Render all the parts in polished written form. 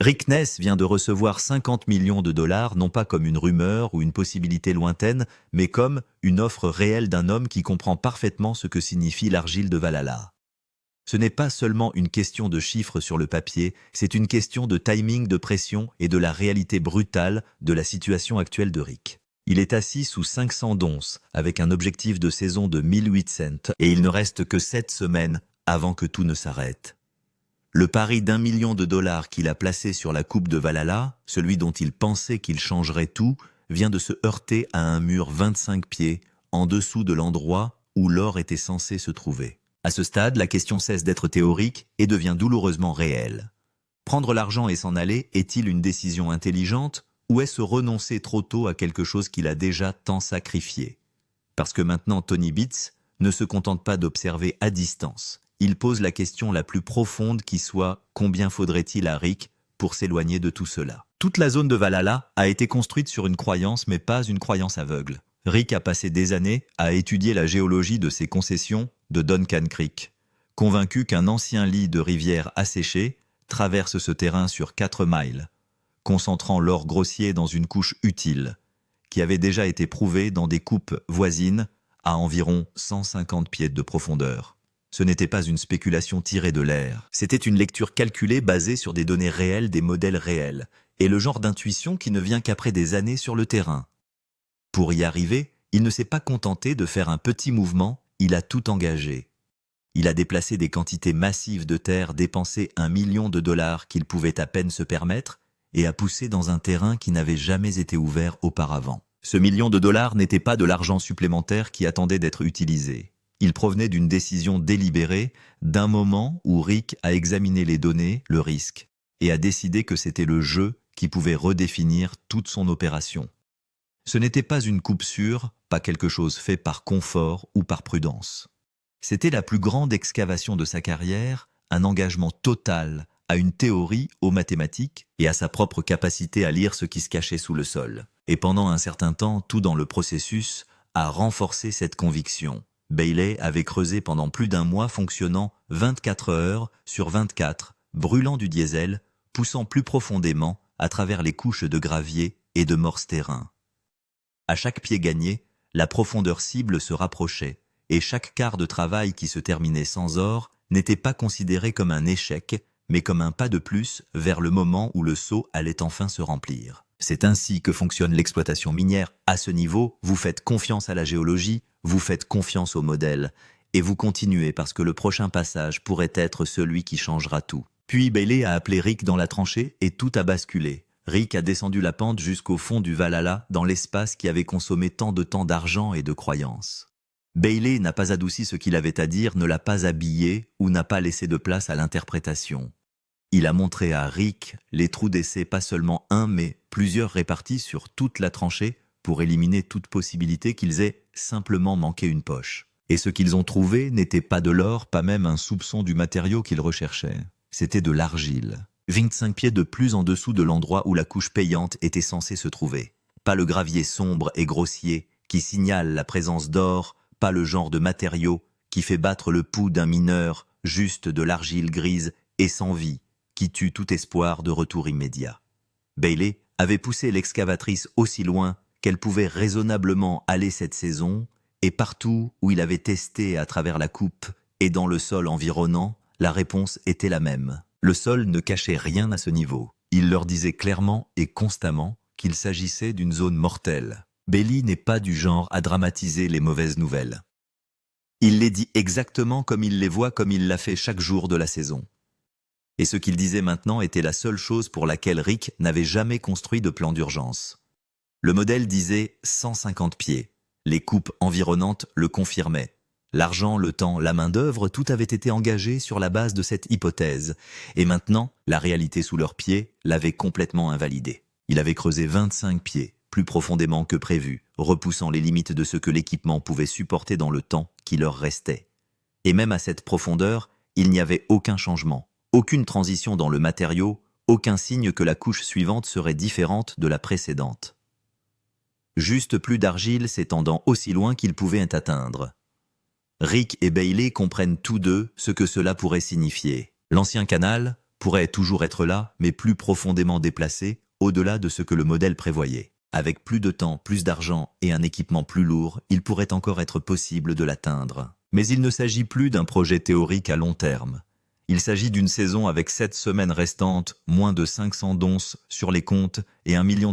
Rick Ness vient de recevoir 50 millions de dollars, non pas comme une rumeur ou une possibilité lointaine, mais comme une offre réelle d'un homme qui comprend parfaitement ce que signifie l'argile de Valhalla. Ce n'est pas seulement une question de chiffres sur le papier, c'est une question de timing, de pression et de la réalité brutale de la situation actuelle de Rick. Il est assis sous 500 donces, avec un objectif de saison de 1800, et il ne reste que 7 semaines avant que tout ne s'arrête. Le pari d'1 million de dollars qu'il a placé sur la coupe de Valhalla, celui dont il pensait qu'il changerait tout, vient de se heurter à un mur 25 pieds, en dessous de l'endroit où l'or était censé se trouver. À ce stade, la question cesse d'être théorique et devient douloureusement réelle. Prendre l'argent et s'en aller est-il une décision intelligente ou est-ce renoncer trop tôt à quelque chose qu'il a déjà tant sacrifié? Parce que maintenant Tony Beats ne se contente pas d'observer à distance. Il pose la question la plus profonde qui soit « Combien faudrait-il à Rick pour s'éloigner de tout cela ?» Toute la zone de Valhalla a été construite sur une croyance, mais pas une croyance aveugle. Rick a passé des années à étudier la géologie de ces concessions de Duncan Creek, convaincu qu'un ancien lit de rivière asséché traverse ce terrain sur 4 miles, concentrant l'or grossier dans une couche utile, qui avait déjà été prouvée dans des coupes voisines à environ 150 pieds de profondeur. Ce n'était pas une spéculation tirée de l'air, c'était une lecture calculée basée sur des données réelles, des modèles réels, et le genre d'intuition qui ne vient qu'après des années sur le terrain. Pour y arriver, il ne s'est pas contenté de faire un petit mouvement, il a tout engagé. Il a déplacé des quantités massives de terre, dépensé 1 million de dollars qu'il pouvait à peine se permettre, et a poussé dans un terrain qui n'avait jamais été ouvert auparavant. Ce million de dollars n'était pas de l'argent supplémentaire qui attendait d'être utilisé. Il provenait d'une décision délibérée, d'un moment où Rick a examiné les données, le risque, et a décidé que c'était le jeu qui pouvait redéfinir toute son opération. Ce n'était pas une coupe sûre, pas quelque chose fait par confort ou par prudence. C'était la plus grande excavation de sa carrière, un engagement total à une théorie, aux mathématiques et à sa propre capacité à lire ce qui se cachait sous le sol. Et pendant un certain temps, tout dans le processus a renforcé cette conviction. Bailey avait creusé pendant plus d'1 mois, fonctionnant 24 heures sur 24, brûlant du diesel, poussant plus profondément à travers les couches de gravier et de morse terrain. À chaque pied gagné, la profondeur cible se rapprochait, et chaque quart de travail qui se terminait sans or n'était pas considéré comme un échec, mais comme un pas de plus vers le moment où le seau allait enfin se remplir. C'est ainsi que fonctionne l'exploitation minière. À ce niveau, vous faites confiance à la géologie, vous faites confiance au modèle, et vous continuez parce que le prochain passage pourrait être celui qui changera tout. Puis Bailey a appelé Rick dans la tranchée et tout a basculé. Rick a descendu la pente jusqu'au fond du Valhalla, dans l'espace qui avait consommé tant de temps d'argent et de croyances. Bailey n'a pas adouci ce qu'il avait à dire, ne l'a pas habillé ou n'a pas laissé de place à l'interprétation. Il a montré à Rick les trous d'essai, pas seulement un, mais plusieurs répartis sur toute la tranchée pour éliminer toute possibilité qu'ils aient simplement manqué une poche. Et ce qu'ils ont trouvé n'était pas de l'or, pas même un soupçon du matériau qu'ils recherchaient. C'était de l'argile. 25 pieds de plus en dessous de l'endroit où la couche payante était censée se trouver. Pas le gravier sombre et grossier qui signale la présence d'or, pas le genre de matériau qui fait battre le pouls d'un mineur, juste de l'argile grise et sans vie, qui tue tout espoir de retour immédiat. Bailey avait poussé l'excavatrice aussi loin qu'elle pouvait raisonnablement aller cette saison, et partout où il avait testé à travers la coupe et dans le sol environnant, la réponse était la même. Le sol ne cachait rien à ce niveau. Il leur disait clairement et constamment qu'il s'agissait d'une zone mortelle. Bailey n'est pas du genre à dramatiser les mauvaises nouvelles. Il les dit exactement comme il les voit, comme il l'a fait chaque jour de la saison. Et ce qu'il disait maintenant était la seule chose pour laquelle Rick n'avait jamais construit de plan d'urgence. Le modèle disait 150 pieds. Les coupes environnantes le confirmaient. L'argent, le temps, la main-d'œuvre, tout avait été engagé sur la base de cette hypothèse. Et maintenant, la réalité sous leurs pieds l'avait complètement invalidé. Il avait creusé 25 pieds, plus profondément que prévu, repoussant les limites de ce que l'équipement pouvait supporter dans le temps qui leur restait. Et même à cette profondeur, il n'y avait aucun changement, aucune transition dans le matériau, aucun signe que la couche suivante serait différente de la précédente. Juste plus d'argile s'étendant aussi loin qu'ils pouvaient atteindre. Rick et Bailey comprennent tous deux ce que cela pourrait signifier. L'ancien canal, pourrait toujours être là, mais plus profondément déplacée, au-delà de ce que le modèle prévoyait. Avec plus de temps, plus d'argent et un équipement plus lourd, il pourrait encore être possible de l'atteindre. Mais il ne s'agit plus d'un projet théorique à long terme. Il s'agit d'une saison avec 7 semaines restantes, moins de 500 donces sur les comptes et $1 million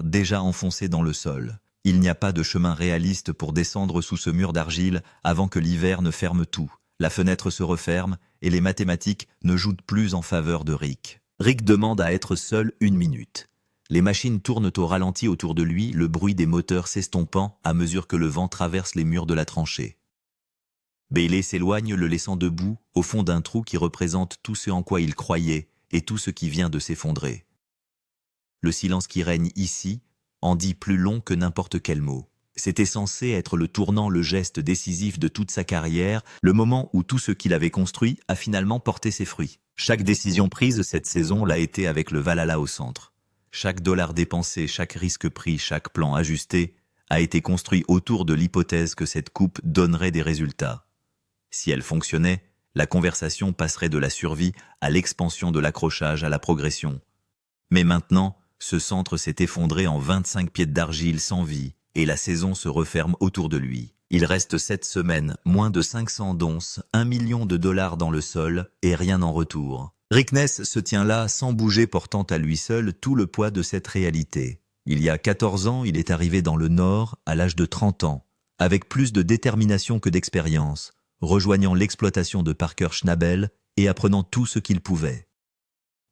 déjà enfoncés dans le sol. Il n'y a pas de chemin réaliste pour descendre sous ce mur d'argile avant que l'hiver ne ferme tout. La fenêtre se referme et les mathématiques ne jouent plus en faveur de Rick. Rick demande à être seul 1 minute. Les machines tournent au ralenti autour de lui, le bruit des moteurs s'estompant à mesure que le vent traverse les murs de la tranchée. Bailey s'éloigne, le laissant debout, au fond d'un trou qui représente tout ce en quoi il croyait et tout ce qui vient de s'effondrer. Le silence qui règne ici en dit plus long que n'importe quel mot. C'était censé être le tournant, le geste décisif de toute sa carrière, le moment où tout ce qu'il avait construit a finalement porté ses fruits. Chaque décision prise cette saison l'a été avec le Valhalla au centre. Chaque dollar dépensé, chaque risque pris, chaque plan ajusté a été construit autour de l'hypothèse que cette coupe donnerait des résultats. Si elle fonctionnait, la conversation passerait de la survie à l'expansion de l'accrochage à la progression. Mais maintenant, ce centre s'est effondré en 25 pieds d'argile sans vie et la saison se referme autour de lui. Il reste 7 semaines, moins de 500 donces, $1 million dans le sol et rien en retour. Rick Ness se tient là sans bouger, portant à lui seul tout le poids de cette réalité. Il y a 14 ans, il est arrivé dans le Nord à l'âge de 30 ans, avec plus de détermination que d'expérience, rejoignant l'exploitation de Parker Schnabel et apprenant tout ce qu'il pouvait.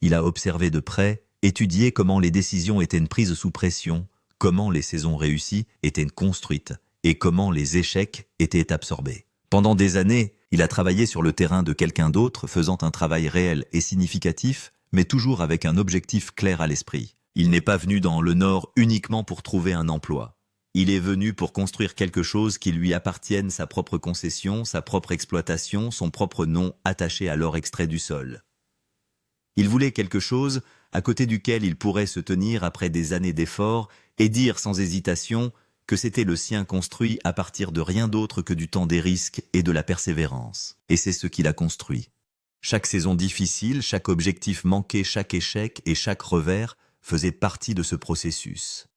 Il a observé de près, étudié comment les décisions étaient prises sous pression, comment les saisons réussies étaient construites et comment les échecs étaient absorbés. Pendant des années, il a travaillé sur le terrain de quelqu'un d'autre, faisant un travail réel et significatif, mais toujours avec un objectif clair à l'esprit. Il n'est pas venu dans le Nord uniquement pour trouver un emploi. Il est venu pour construire quelque chose qui lui appartienne, sa propre concession, sa propre exploitation, son propre nom attaché à l'or extrait du sol. Il voulait quelque chose à côté duquel il pourrait se tenir après des années d'efforts et dire sans hésitation que c'était le sien construit à partir de rien d'autre que du temps des risques et de la persévérance. Et c'est ce qu'il a construit. Chaque saison difficile, chaque objectif manqué, chaque échec et chaque revers faisaient partie de ce processus.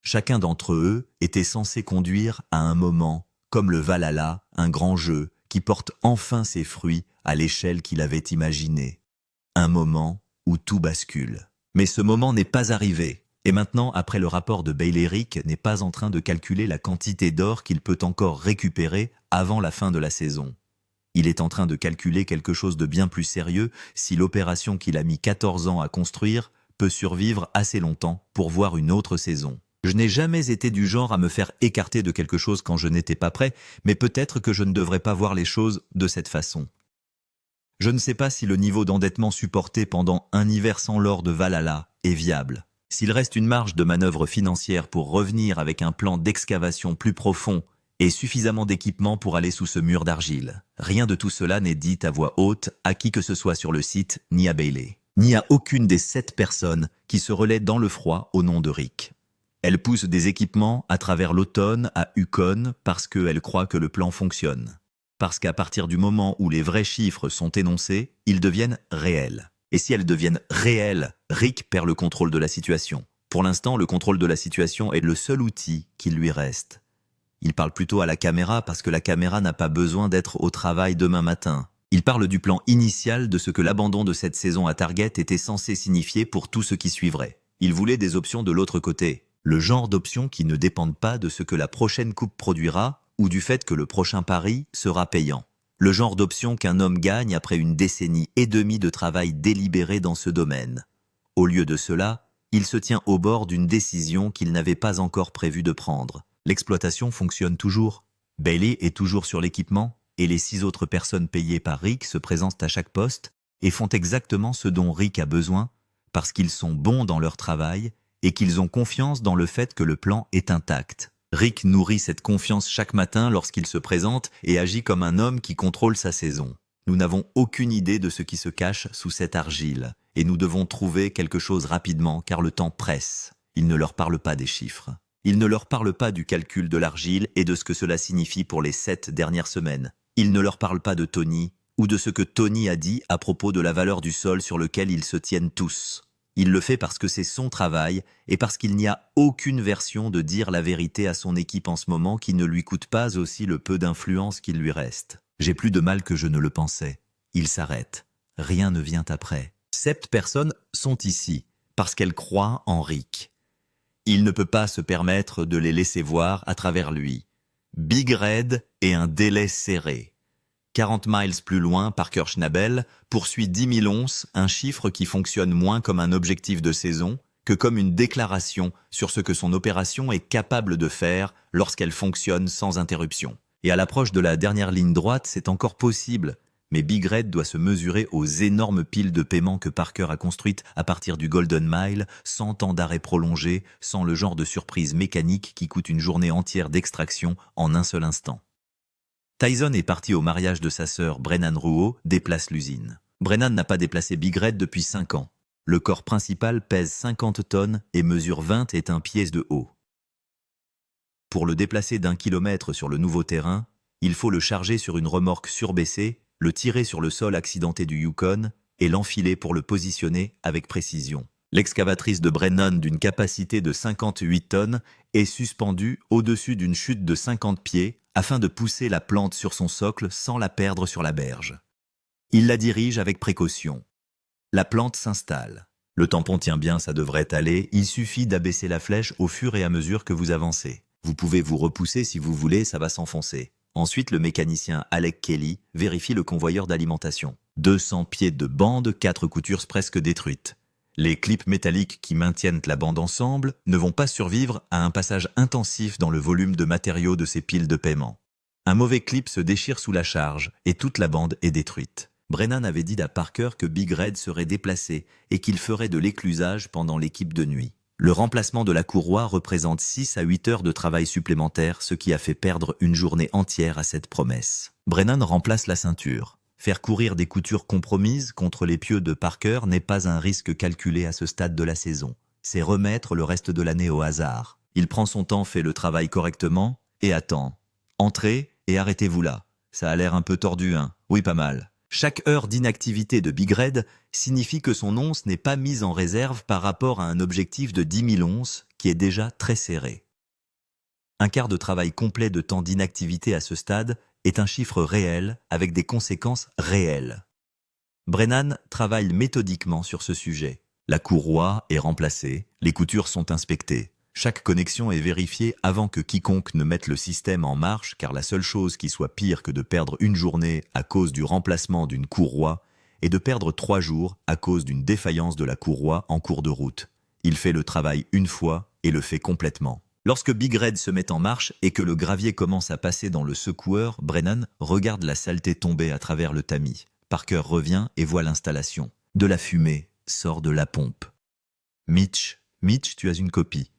Chacun d'entre eux était censé conduire à un moment, comme le Valhalla, un grand jeu qui porte enfin ses fruits à l'échelle qu'il avait imaginée. Un moment où tout bascule. Mais ce moment n'est pas arrivé. Et maintenant, après le rapport de Bailey, Rick n'est pas en train de calculer la quantité d'or qu'il peut encore récupérer avant la fin de la saison. Il est en train de calculer quelque chose de bien plus sérieux si l'opération qu'il a mis 14 ans à construire peut survivre assez longtemps pour voir une autre saison. Je n'ai jamais été du genre à me faire écarter de quelque chose quand je n'étais pas prêt, mais peut-être que je ne devrais pas voir les choses de cette façon. Je ne sais pas si le niveau d'endettement supporté pendant un hiver sans l'or de Valhalla est viable. S'il reste une marge de manœuvre financière pour revenir avec un plan d'excavation plus profond et suffisamment d'équipement pour aller sous ce mur d'argile. Rien de tout cela n'est dit à voix haute à qui que ce soit sur le site, ni à Bailey, ni à aucune des 7 personnes qui se relaient dans le froid au nom de Rick. Elle pousse des équipements à travers l'automne à Yukon parce qu'elle croit que le plan fonctionne. Parce qu'à partir du moment où les vrais chiffres sont énoncés, ils deviennent réels. Et si elles deviennent réelles, Rick perd le contrôle de la situation. Pour l'instant, le contrôle de la situation est le seul outil qui lui reste. Il parle plutôt à la caméra parce que la caméra n'a pas besoin d'être au travail demain matin. Il parle du plan initial de ce que l'abandon de cette saison à Target était censé signifier pour tout ce qui suivrait. Il voulait des options de l'autre côté. Le genre d'options qui ne dépendent pas de ce que la prochaine coupe produira ou du fait que le prochain pari sera payant. Le genre d'options qu'un homme gagne après une décennie et demie de travail délibéré dans ce domaine. Au lieu de cela, il se tient au bord d'une décision qu'il n'avait pas encore prévu de prendre. L'exploitation fonctionne toujours. Bailey est toujours sur l'équipement et les 6 autres personnes payées par Rick se présentent à chaque poste et font exactement ce dont Rick a besoin parce qu'ils sont bons dans leur travail et qu'ils ont confiance dans le fait que le plan est intact. Rick nourrit cette confiance chaque matin lorsqu'il se présente et agit comme un homme qui contrôle sa saison. Nous n'avons aucune idée de ce qui se cache sous cette argile et nous devons trouver quelque chose rapidement car le temps presse. Il ne leur parle pas des chiffres. Il ne leur parle pas du calcul de l'argile et de ce que cela signifie pour les 7 dernières semaines. Il ne leur parle pas de Tony ou de ce que Tony a dit à propos de la valeur du sol sur lequel ils se tiennent tous. Il le fait parce que c'est son travail et parce qu'il n'y a aucune version de dire la vérité à son équipe en ce moment qui ne lui coûte pas aussi le peu d'influence qu'il lui reste. J'ai plus de mal que je ne le pensais. Il s'arrête. Rien ne vient après. 7 personnes sont ici parce qu'elles croient en Rick. Il ne peut pas se permettre de les laisser voir à travers lui. Big Red et un délai serré. 40 miles plus loin, Parker Schnabel poursuit 10 000 onces, un chiffre qui fonctionne moins comme un objectif de saison que comme une déclaration sur ce que son opération est capable de faire lorsqu'elle fonctionne sans interruption. Et à l'approche de la dernière ligne droite, c'est encore possible, mais Big Red doit se mesurer aux énormes piles de paiement que Parker a construites à partir du Golden Mile, sans temps d'arrêt prolongé, sans le genre de surprise mécanique qui coûte une journée entière d'extraction en un seul instant. Tyson est parti au mariage de sa sœur, Brennan Rouault, déplace l'usine. Brennan n'a pas déplacé Big Red depuis 5 ans. Le corps principal pèse 50 tonnes et mesure 21 pieds de haut. Pour le déplacer d'1 kilomètre sur le nouveau terrain, il faut le charger sur une remorque surbaissée, le tirer sur le sol accidenté du Yukon et l'enfiler pour le positionner avec précision. L'excavatrice de Brennan d'une capacité de 58 tonnes est suspendue au-dessus d'une chute de 50 pieds afin de pousser la plante sur son socle sans la perdre sur la berge. Il la dirige avec précaution. La plante s'installe. Le tampon tient bien, ça devrait aller, il suffit d'abaisser la flèche au fur et à mesure que vous avancez. Vous pouvez vous repousser si vous voulez, ça va s'enfoncer. Ensuite, le mécanicien Alec Kelly vérifie le convoyeur d'alimentation. 200 pieds de bande, 4 coutures presque détruites. Les clips métalliques qui maintiennent la bande ensemble ne vont pas survivre à un passage intensif dans le volume de matériaux de ces piles de paiement. Un mauvais clip se déchire sous la charge et toute la bande est détruite. Brennan avait dit à Parker que Big Red serait déplacé et qu'il ferait de l'éclusage pendant l'équipe de nuit. Le remplacement de la courroie représente 6 à 8 heures de travail supplémentaire, ce qui a fait perdre une journée entière à cette promesse. Brennan remplace la ceinture. Faire courir des coutures compromises contre les pieux de Parker n'est pas un risque calculé à ce stade de la saison. C'est remettre le reste de l'année au hasard. Il prend son temps, fait le travail correctement et attend. Entrez et arrêtez-vous là. Ça a l'air un peu tordu, hein? Oui, pas mal. Chaque heure d'inactivité de Big Red signifie que son once n'est pas mise en réserve par rapport à un objectif de 10 000 onces qui est déjà très serré. Un quart de travail complet de temps d'inactivité à ce stade est un chiffre réel avec des conséquences réelles. Brennan travaille méthodiquement sur ce sujet. La courroie est remplacée, les coutures sont inspectées. Chaque connexion est vérifiée avant que quiconque ne mette le système en marche, car la seule chose qui soit pire que de perdre une journée à cause du remplacement d'une courroie est de perdre 3 jours à cause d'une défaillance de la courroie en cours de route. Il fait le travail une fois et le fait complètement. Lorsque Big Red se met en marche et que le gravier commence à passer dans le secoueur, Brennan regarde la saleté tomber à travers le tamis. Parker revient et voit l'installation. De la fumée sort de la pompe. Mitch, tu as une copie.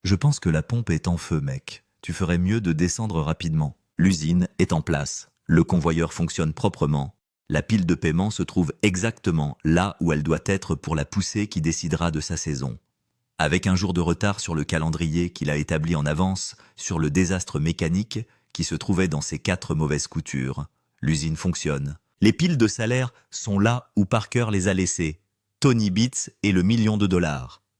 Je pense que la pompe est en feu, mec. Tu ferais mieux de descendre rapidement. L'usine est en place. Le convoyeur fonctionne proprement. La pile de paiement se trouve exactement là où elle doit être pour la poussée qui décidera de sa saison. Avec un jour de retard sur le calendrier qu'il a établi en avance sur le désastre mécanique qui se trouvait dans ses 4 mauvaises coutures, l'usine fonctionne. Les piles de salaire sont là où Parker les a laissées. Tony Beats et le $1 million.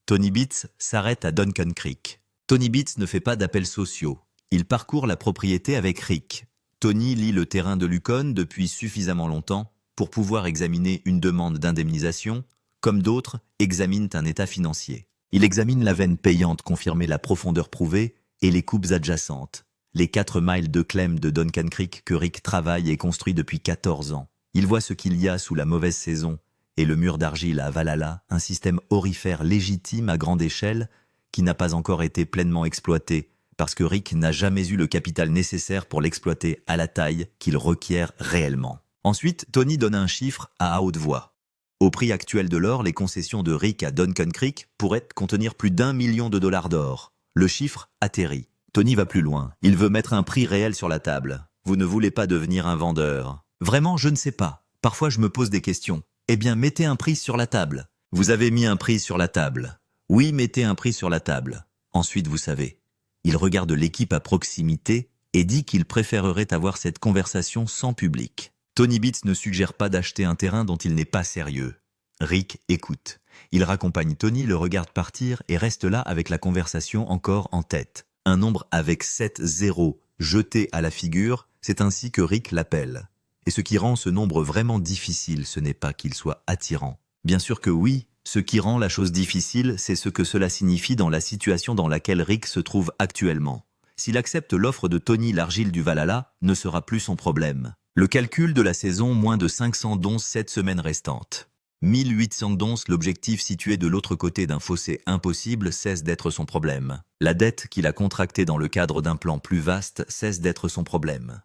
Tony Beats s'arrête à Duncan Creek. Tony Beats ne fait pas d'appels sociaux. Il parcourt la propriété avec Rick. Tony lit le terrain de Yukon depuis suffisamment longtemps pour pouvoir examiner une demande d'indemnisation, comme d'autres examinent un état financier. Il examine la veine payante confirmer la profondeur prouvée et les coupes adjacentes. Les 4 miles de clem de Duncan Creek que Rick travaille et construit depuis 14 ans. Il voit ce qu'il y a sous la mauvaise saison et le mur d'argile à Valhalla, un système aurifère légitime à grande échelle qui n'a pas encore été pleinement exploité parce que Rick n'a jamais eu le capital nécessaire pour l'exploiter à la taille qu'il requiert réellement. Ensuite, Tony donne un chiffre à haute voix. Au prix actuel de l'or, les concessions de Rick à Duncan Creek pourraient contenir plus d'$1 million d'or. Le chiffre atterrit. Tony va plus loin. Il veut mettre un prix réel sur la table. Vous ne voulez pas devenir un vendeur. Vraiment, je ne sais pas. Parfois, je me pose des questions. Eh bien, mettez un prix sur la table. Vous avez mis un prix sur la table. Oui, mettez un prix sur la table. Ensuite, vous savez. Il regarde l'équipe à proximité et dit qu'il préférerait avoir cette conversation sans public. Tony Beats ne suggère pas d'acheter un terrain dont il n'est pas sérieux. Rick écoute. Il raccompagne Tony, le regarde partir et reste là avec la conversation encore en tête. Un nombre avec 7 zéros jeté à la figure, c'est ainsi que Rick l'appelle. Et ce qui rend ce nombre vraiment difficile, ce n'est pas qu'il soit attirant. Bien sûr que oui, ce qui rend la chose difficile, c'est ce que cela signifie dans la situation dans laquelle Rick se trouve actuellement. S'il accepte l'offre de Tony l'argile du Valhalla, ne sera plus son problème. Le calcul de la saison, moins de 500 dons 7 semaines restantes. 1800 dons, l'objectif situé de l'autre côté d'un fossé impossible, cesse d'être son problème. La dette qu'il a contractée dans le cadre d'un plan plus vaste cesse d'être son problème.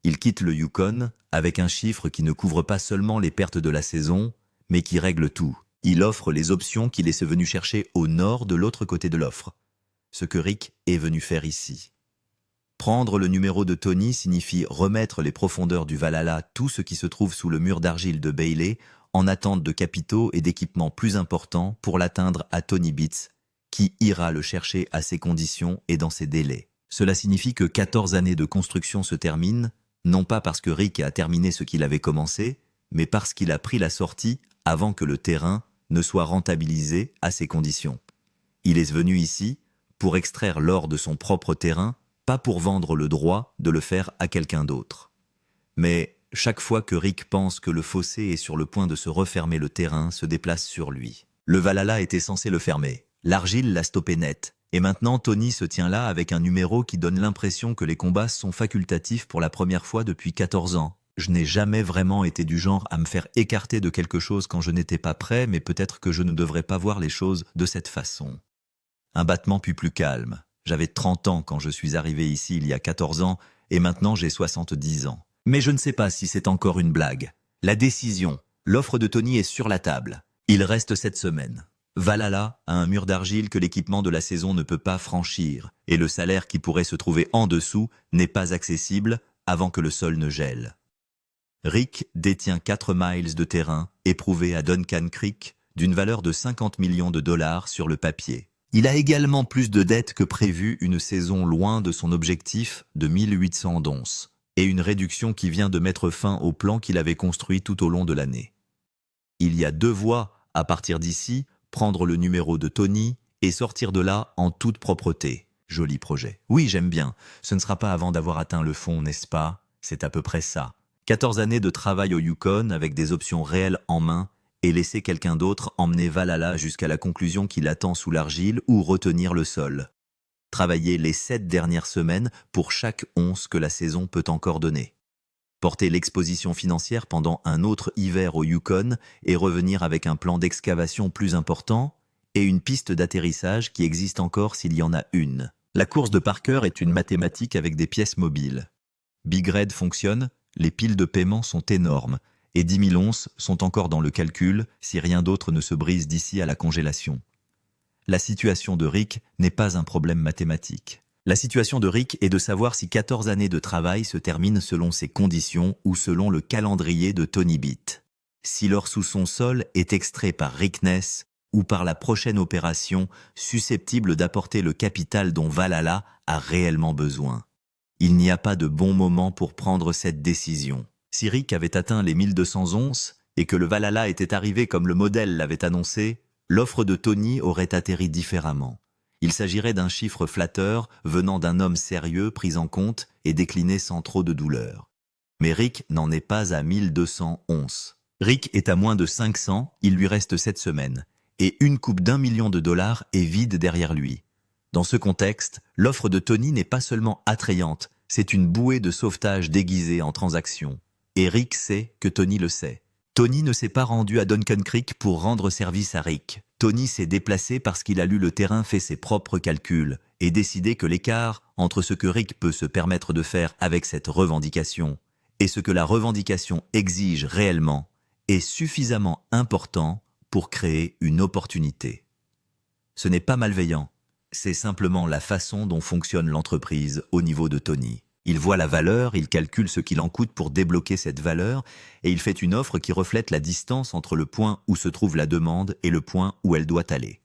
Il quitte le Yukon avec un chiffre qui ne couvre pas seulement les pertes de la saison, mais qui règle tout. Il offre les options qu'il est venu chercher au nord de l'autre côté de l'offre. Ce que Rick est venu faire ici. Prendre le numéro de Tony signifie remettre les profondeurs du Valhalla, tout ce qui se trouve sous le mur d'argile de Bailey, en attente de capitaux et d'équipements plus importants pour l'atteindre à Tony Beats, qui ira le chercher à ses conditions et dans ses délais. Cela signifie que 14 années de construction se terminent, non pas parce que Rick a terminé ce qu'il avait commencé, mais parce qu'il a pris la sortie avant que le terrain ne soit rentabilisé à ses conditions. Il est venu ici pour extraire l'or de son propre terrain, pas pour vendre le droit de le faire à quelqu'un d'autre. Mais chaque fois que Rick pense que le fossé est sur le point de se refermer, le terrain se déplace sur lui. Le Valhalla était censé le fermer. L'argile l'a stoppé net. Et maintenant, Tony se tient là avec un numéro qui donne l'impression que les combats sont facultatifs pour la première fois depuis 14 ans. Je n'ai jamais vraiment été du genre à me faire écarter de quelque chose quand je n'étais pas prêt, mais peut-être que je ne devrais pas voir les choses de cette façon. Un battement puis plus calme. J'avais 30 ans quand je suis arrivé ici il y a 14 ans, et maintenant j'ai 70 ans. Mais je ne sais pas si c'est encore une blague. La décision, l'offre de Tony est sur la table. Il reste cette semaine. Valhalla a un mur d'argile que l'équipement de la saison ne peut pas franchir, et le salaire qui pourrait se trouver en dessous n'est pas accessible avant que le sol ne gèle. Rick détient 4 miles de terrain éprouvé à Duncan Creek d'une valeur de 50 millions de dollars sur le papier. Il a également plus de dettes que prévu, une saison loin de son objectif de 1800 dons, et une réduction qui vient de mettre fin au plan qu'il avait construit tout au long de l'année. Il y a 2 voies à partir d'ici, prendre le numéro de Tony et sortir de là en toute propreté. Joli projet. Oui, j'aime bien. Ce ne sera pas avant d'avoir atteint le fond, n'est-ce pas? C'est à peu près ça. 14 années de travail au Yukon avec des options réelles en main et laisser quelqu'un d'autre emmener Valhalla jusqu'à la conclusion qu'il attend sous l'argile ou retenir le sol. Travailler les 7 dernières semaines pour chaque once que la saison peut encore donner. Porter l'exposition financière pendant un autre hiver au Yukon et revenir avec un plan d'excavation plus important et une piste d'atterrissage qui existe encore s'il y en a une. La course de Parker est une mathématique avec des pièces mobiles. Big Red fonctionne, les piles de paiement sont énormes et 10 000 onces sont encore dans le calcul si rien d'autre ne se brise d'ici à la congélation. La situation de Rick n'est pas un problème mathématique. La situation de Rick est de savoir si 14 années de travail se terminent selon ses conditions ou selon le calendrier de Tony Beat. Si l'or sous son sol est extrait par Rick Ness ou par la prochaine opération susceptible d'apporter le capital dont Valhalla a réellement besoin. Il n'y a pas de bon moment pour prendre cette décision. Si Rick avait atteint les 1200 onces et que le Valhalla était arrivé comme le modèle l'avait annoncé, l'offre de Tony aurait atterri différemment. Il s'agirait d'un chiffre flatteur venant d'un homme sérieux pris en compte et décliné sans trop de douleur. Mais Rick n'en est pas à 1200 onces. Rick est à moins de 500, il lui reste 7 semaines, et une coupe d'1 million de dollars est vide derrière lui. Dans ce contexte, l'offre de Tony n'est pas seulement attrayante, c'est une bouée de sauvetage déguisée en transaction. Et Rick sait que Tony le sait. Tony ne s'est pas rendu à Duncan Creek pour rendre service à Rick. Tony s'est déplacé parce qu'il a lu le terrain, fait ses propres calculs et décidé que l'écart entre ce que Rick peut se permettre de faire avec cette revendication et ce que la revendication exige réellement est suffisamment important pour créer une opportunité. Ce n'est pas malveillant, c'est simplement la façon dont fonctionne l'entreprise au niveau de Tony. Il voit la valeur, il calcule ce qu'il en coûte pour débloquer cette valeur et il fait une offre qui reflète la distance entre le point où se trouve la demande et le point où elle doit aller.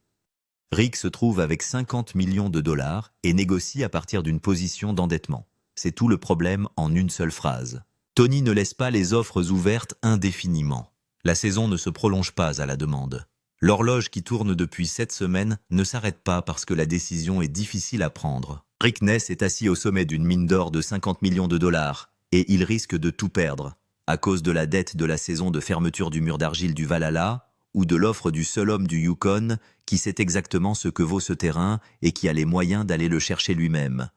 Rick se trouve avec 50 millions de dollars et négocie à partir d'une position d'endettement. C'est tout le problème en une seule phrase. Tony ne laisse pas les offres ouvertes indéfiniment. La saison ne se prolonge pas à la demande. L'horloge qui tourne depuis 7 semaines ne s'arrête pas parce que la décision est difficile à prendre. Rick Ness est assis au sommet d'une mine d'or de 50 millions de dollars et il risque de tout perdre à cause de la dette de la saison de fermeture du mur d'argile du Valhalla ou de l'offre du seul homme du Yukon qui sait exactement ce que vaut ce terrain et qui a les moyens d'aller le chercher lui-même.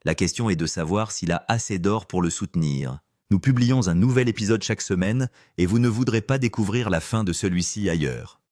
La question est de savoir s'il a assez d'or pour le soutenir. Nous publions un nouvel épisode chaque semaine et vous ne voudrez pas découvrir la fin de celui-ci ailleurs.